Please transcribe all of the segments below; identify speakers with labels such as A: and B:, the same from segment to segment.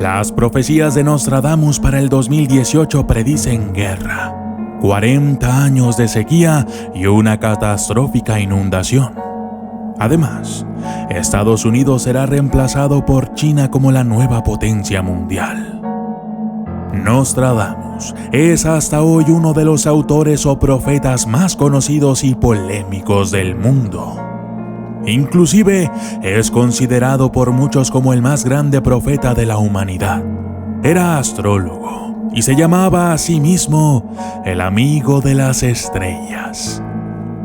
A: Las profecías de Nostradamus para el 2018 predicen guerra, 40 años de sequía y una catastrófica inundación. Además, Estados Unidos será reemplazado por China como la nueva potencia mundial. Nostradamus es hasta hoy uno de los autores o profetas más conocidos y polémicos del mundo. Inclusive es considerado por muchos como el más grande profeta de la humanidad. Era astrólogo y se llamaba a sí mismo el amigo de las estrellas.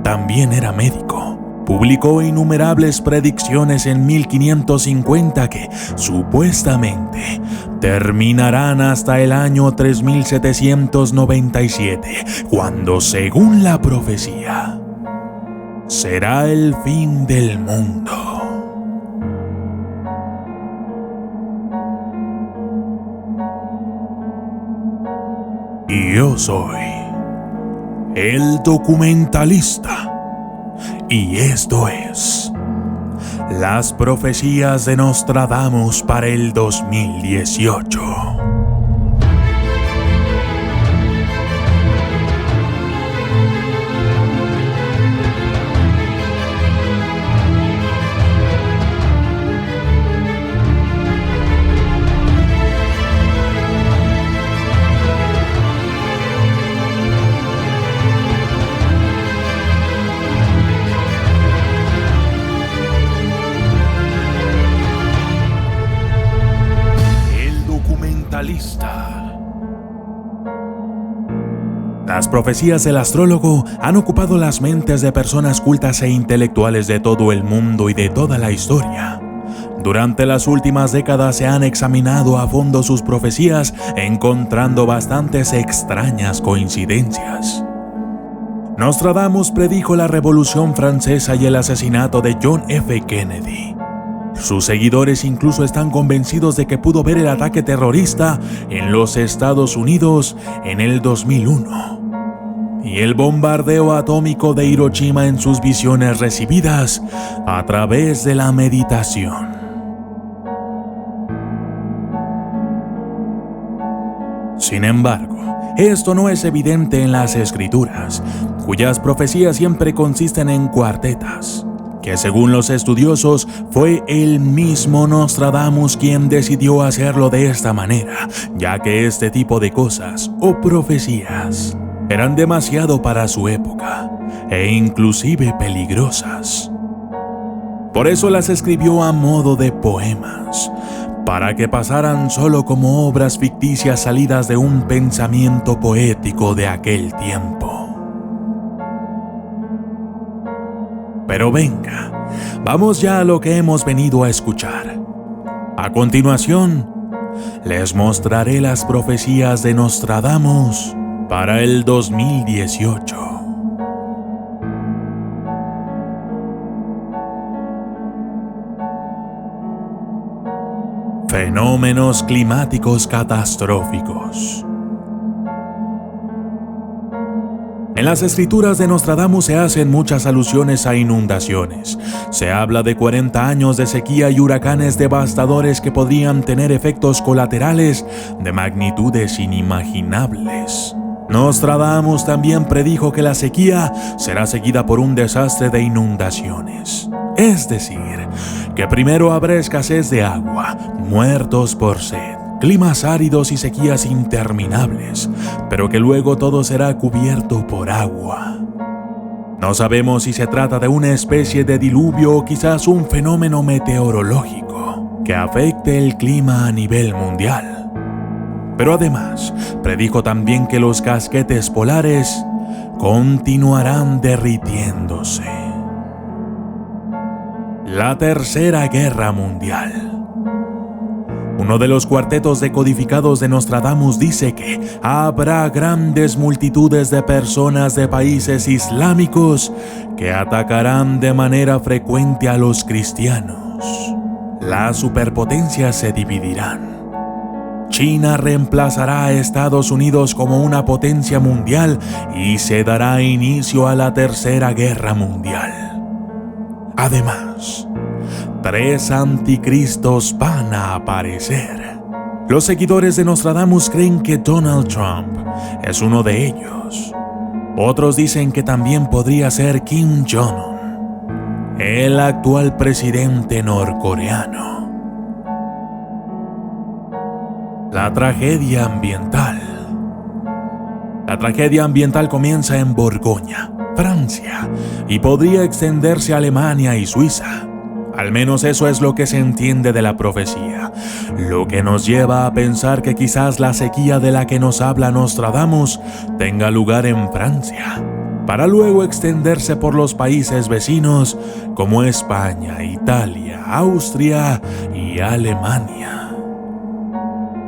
A: También era médico. Publicó innumerables predicciones en 1550 que, supuestamente, terminarán hasta el año 3797, cuando, según la profecía, será el fin del mundo. Y yo soy el documentalista. Y esto es las profecías de Nostradamus para el 2018. Las profecías del astrólogo han ocupado las mentes de personas cultas e intelectuales de todo el mundo y de toda la historia. Durante las últimas décadas se han examinado a fondo sus profecías, encontrando bastantes extrañas coincidencias. Nostradamus predijo la Revolución Francesa y el asesinato de John F. Kennedy. Sus seguidores incluso están convencidos de que pudo ver el ataque terrorista en los Estados Unidos en el 2001 y el bombardeo atómico de Hiroshima en sus visiones recibidas a través de la meditación. Sin embargo, esto no es evidente en las escrituras, cuyas profecías siempre consisten en cuartetas, que según los estudiosos fue el mismo Nostradamus quien decidió hacerlo de esta manera, ya que este tipo de cosas o profecías eran demasiado para su época e inclusive peligrosas. Por eso las escribió a modo de poemas, para que pasaran solo como obras ficticias salidas de un pensamiento poético de aquel tiempo. Pero venga, vamos ya a lo que hemos venido a escuchar. A continuación, les mostraré las profecías de Nostradamus para el 2018. Fenómenos climáticos catastróficos. En las escrituras de Nostradamus se hacen muchas alusiones a inundaciones. Se habla de 40 años de sequía y huracanes devastadores que podrían tener efectos colaterales de magnitudes inimaginables. Nostradamus también predijo que la sequía será seguida por un desastre de inundaciones. Es decir, que primero habrá escasez de agua, muertos por sed, climas áridos y sequías interminables, pero que luego todo será cubierto por agua. No sabemos si se trata de una especie de diluvio o quizás un fenómeno meteorológico que afecte el clima a nivel mundial. Pero además, predijo también que los casquetes polares continuarán derritiéndose. La Tercera Guerra Mundial. Uno de los cuartetos decodificados de Nostradamus dice que habrá grandes multitudes de personas de países islámicos que atacarán de manera frecuente a los cristianos. Las superpotencias se dividirán. China reemplazará a Estados Unidos como una potencia mundial y se dará inicio a la Tercera Guerra Mundial. Además, 3 anticristos van a aparecer. Los seguidores de Nostradamus creen que Donald Trump es uno de ellos. Otros dicen que también podría ser Kim Jong-un, el actual presidente norcoreano. La tragedia ambiental. La tragedia ambiental comienza en Borgoña, Francia, y podría extenderse a Alemania y Suiza. Al menos eso es lo que se entiende de la profecía, lo que nos lleva a pensar que quizás la sequía de la que nos habla Nostradamus tenga lugar en Francia, para luego extenderse por los países vecinos como España, Italia, Austria y Alemania.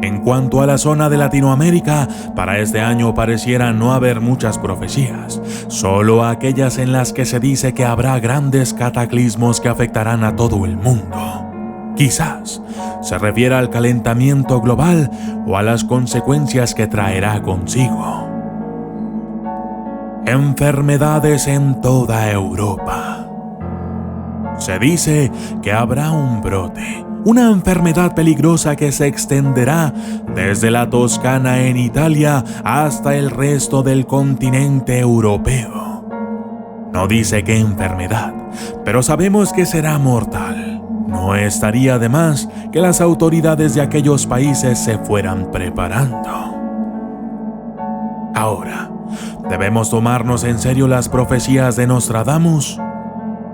A: En cuanto a la zona de Latinoamérica, para este año pareciera no haber muchas profecías, solo aquellas en las que se dice que habrá grandes cataclismos que afectarán a todo el mundo. Quizás se refiera al calentamiento global o a las consecuencias que traerá consigo. Enfermedades en toda Europa. Se dice que habrá un brote, una enfermedad peligrosa que se extenderá desde la Toscana en Italia hasta el resto del continente europeo. No dice qué enfermedad, pero sabemos que será mortal. No estaría de más que las autoridades de aquellos países se fueran preparando. Ahora, ¿debemos tomarnos en serio las profecías de Nostradamus?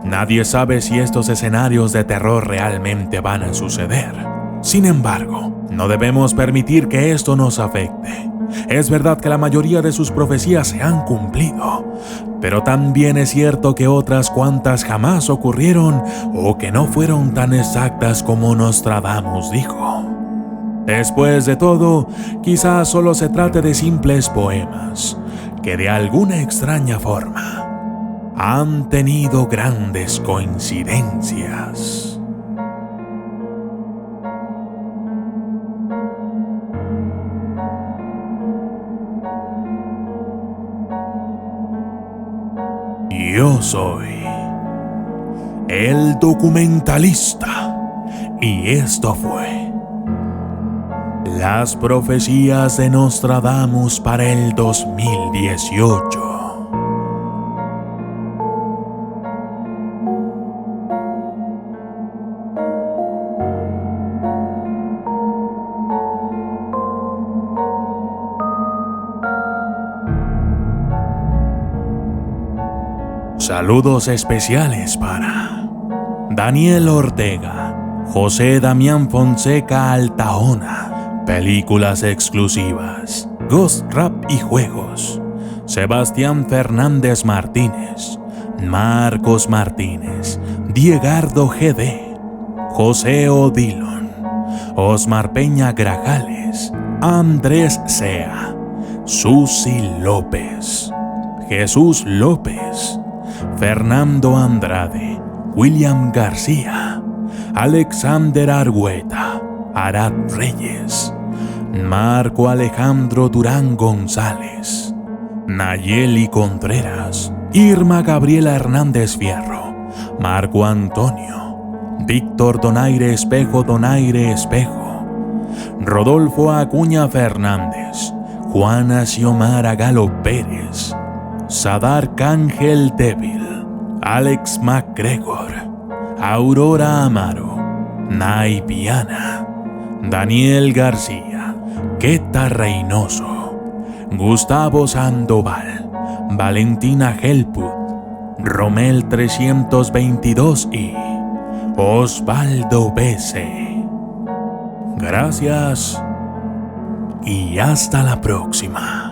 A: Nadie sabe si estos escenarios de terror realmente van a suceder. Sin embargo, no debemos permitir que esto nos afecte. Es verdad que la mayoría de sus profecías se han cumplido, pero también es cierto que otras cuantas jamás ocurrieron o que no fueron tan exactas como Nostradamus dijo. Después de todo, quizás solo se trate de simples poemas, que de alguna extraña forma han tenido grandes coincidencias. Yo soy el documentalista y esto fue las profecías de Nostradamus para el 2018. Saludos especiales para Daniel Ortega, José Damián Fonseca Altaona, películas exclusivas, Ghost Rap y juegos, Sebastián Fernández Martínez, Marcos Martínez, Diegardo GD, José Odilon, Osmar Peña Grajales, Andrés Sea, Susi López, Jesús López, Fernando Andrade, William García, Alexander Argueta, Arad Reyes, Marco Alejandro Durán González, Nayeli Contreras, Irma Gabriela Hernández Fierro, Marco Antonio, Víctor Donaire Espejo, Rodolfo Acuña Fernández, Juana Xiomara Galo Pérez, Sadar Cángel Débil, Alex MacGregor, Aurora Amaro, Nay Viana, Daniel García, Queta Reynoso, Gustavo Sandoval, Valentina Helput, Romel 322 y Osvaldo BC. Gracias y hasta la próxima.